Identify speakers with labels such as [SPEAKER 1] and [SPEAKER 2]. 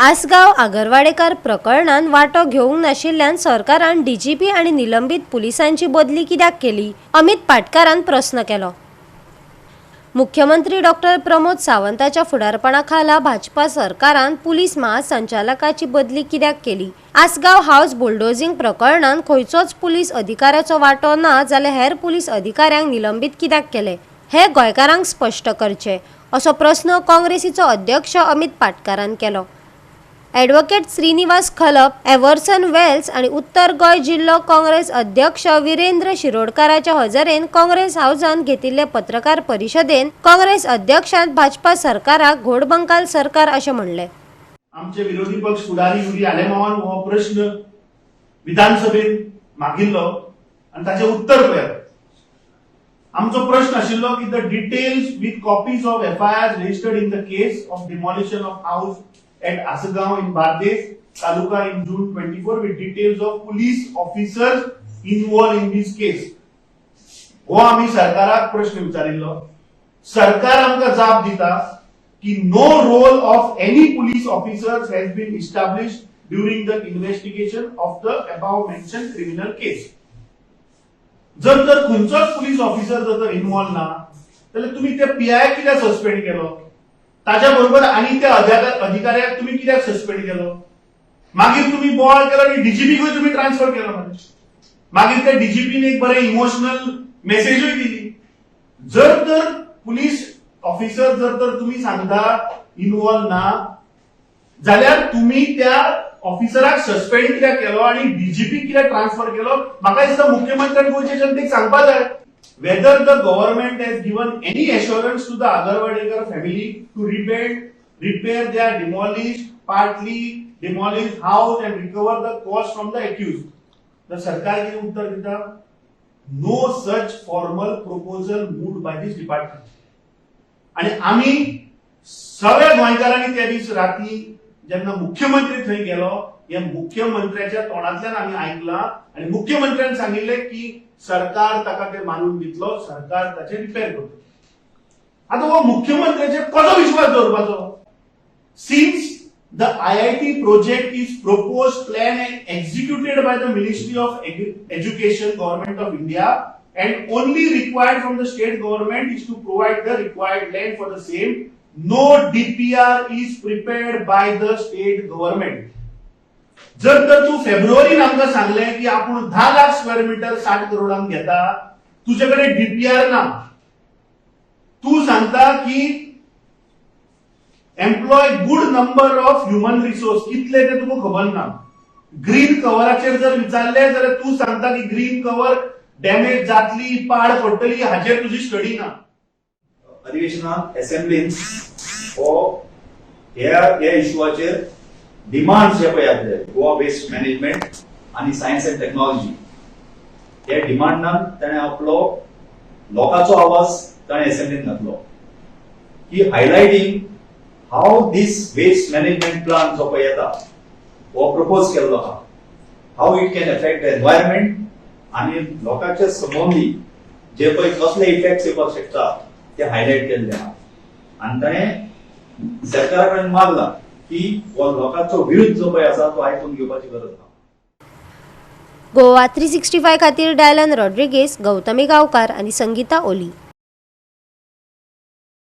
[SPEAKER 1] आसगाव आगरवाडेकर प्रकरणात वाटो घेवंक नाशिल्ल्यान सरकारान डीजीपी आणि निलंबित पुलिसांची बदली कित्याक केली? अमित पाटकरान प्रश्न केलो। मुख्यमंत्री डॉक्टर प्रमोद सावंताच्या फुडारपणाखाला भाजपा सरकारान पुलीस महासंचालकाची बदली कित्याक केली? आसगाव हाऊस बुलडोजिंग प्रकरणात खंयचोच पुलीस अधिकाऱ्याचो वाटो ना जाल्यार हेर पुलीस अधिकाऱ्यांक निलंबित कित्याक केले? हे गोंयकारांक स्पष्ट करचे, असो प्रश्न काँग्रेसीचो अध्यक्ष अमित पाटकरान केलो। ॲडव्होकेट श्रीनिवास खलप, एव्हर्सन वेल्स आणि उत्तर गोंय जिल्हो काँग्रेस अध्यक्ष वीरेंद्र शिरोडकाराच्या हजेरेन काँग्रेस हाऊसान घेतिल्ले पत्रकार परिशदेन काँग्रेस अध्यक्षान भाजपा सरकाराक घोडबंकाल सरकार अशें म्हणले।
[SPEAKER 2] आमचे विरोधी पक्ष फुडारी युरी आलेमावान हो प्रश्न विधानसभेत मागिल्लो आणि ताचे उत्तर पळयात। आमचो प्रश्न आशिल्लो की the details with copies of FIR registered in the case of demolition of house at Asagaon in Bardes Taluka in June 24 with details of police officers involved in this case. हो आम्ही सरकाराक प्रश्न विचारिल्लो। सरकार आमकां जाप दिता की no role of any police officers has been established during the investigation of the above mentioned criminal case. जर तर खंयचोच पुलीस ऑफिसर जर इन्वॉल्व ना जाल्यार तुम्ही ते पीआय कित्याक सस्पेंड केलो? ताच्या बरोबर आणि त्या अधिकाऱ्याक तुम्ही कित्याक सस्पेंड केलो? मागीर तुम्ही बोवाळ केलो आणि डीजीपीक तुम्ही ट्रान्सफर केलो। मागीर त्या डीजीपीन एक बरे इमोशनल मेसेजूय दिली। जर तर पुलीस ऑफिसर जर तर तुम्ही सांगता इन्वॉल्व ना जाल्यार तुम्ही त्या ऑफिसराक सस्पेंड कित्याक केलो आणि डीजीपी कित्याक ट्रान्सफर केलो? म्हाका दिसता मुख्यमंत्र्यान गोंयच्या जनतेक सांगपाक जाय। Whether the government has given any assurance to the Agarwadekar family to repair their demolished, partly demolished house and recover the cost from the accused. The Sarkar के उत्तर देता, no such formal proposal moved by this department. आणि आम्ही सगळ्या गोंयकारांनी त्या दिस राती जेन्ना मुख्यमंत्री थंय गेलो या मुख्यमंत्र्याच्या तोंडातल्यान आम्ही ऐकला आणि मुख्यमंत्र्यान सांगिल्ले की सरकार ताका ते मानून घेतलो, सरकार ताचे रिपेअर करतो। आता हो मुख्यमंत्र्याचे कसो विश्वास दवरपाचो? Since the IIT project is proposed, planned and executed by the Ministry of Education, Government of India, and only required from the state government is to provide the required land for the same. No DPR is prepared by the state government. जर तर तू फेब्रुवारीन आमकां सांगले की आपण 10 lakh square metre 60 करोडांक घेता, तुझ्याकडे DPR ना, तू सांगता की employ good number of human resource, कितले ते तुका खबर ना। ग्रीन कव्हराचेर जर विचारले जाल्यार तू सांगता की ग्रीन कव्हर डॅमेज जातली, पाड पडटली, हाचेर तुजी स्टडी ना।
[SPEAKER 3] अधिवेशनात असेंब्लीन हो ह्या इश्यूचेर डिमांड्स जे पळय आसले गोवा वेस्ट मॅनेजमेंट आणि सायन्स अँड टेक्नॉलॉजी हे डिमांडान ताणें आपलो लोकांचो आवाज ताणें असेंब्लीन घातलो की highlighting how this waste management plan जो पळय येता हो प्रपोज केल्लो आहा, how it can affect the environment आणि लोकांच्या संबंधी जे पळय कसले इफेक्ट्स येवपाक शकता ते हायलाइट केल्ले आहा। आनी ताणें सरकारा कडेन मागला की हो लोकांचो विरोध जो पळय आसा तो आयकून घेवपाची गरज आसा।
[SPEAKER 1] गोवा 365 खातीर डायलन रॉड्रिगेज, गौतमी गांवकार आणि संगीता ओली।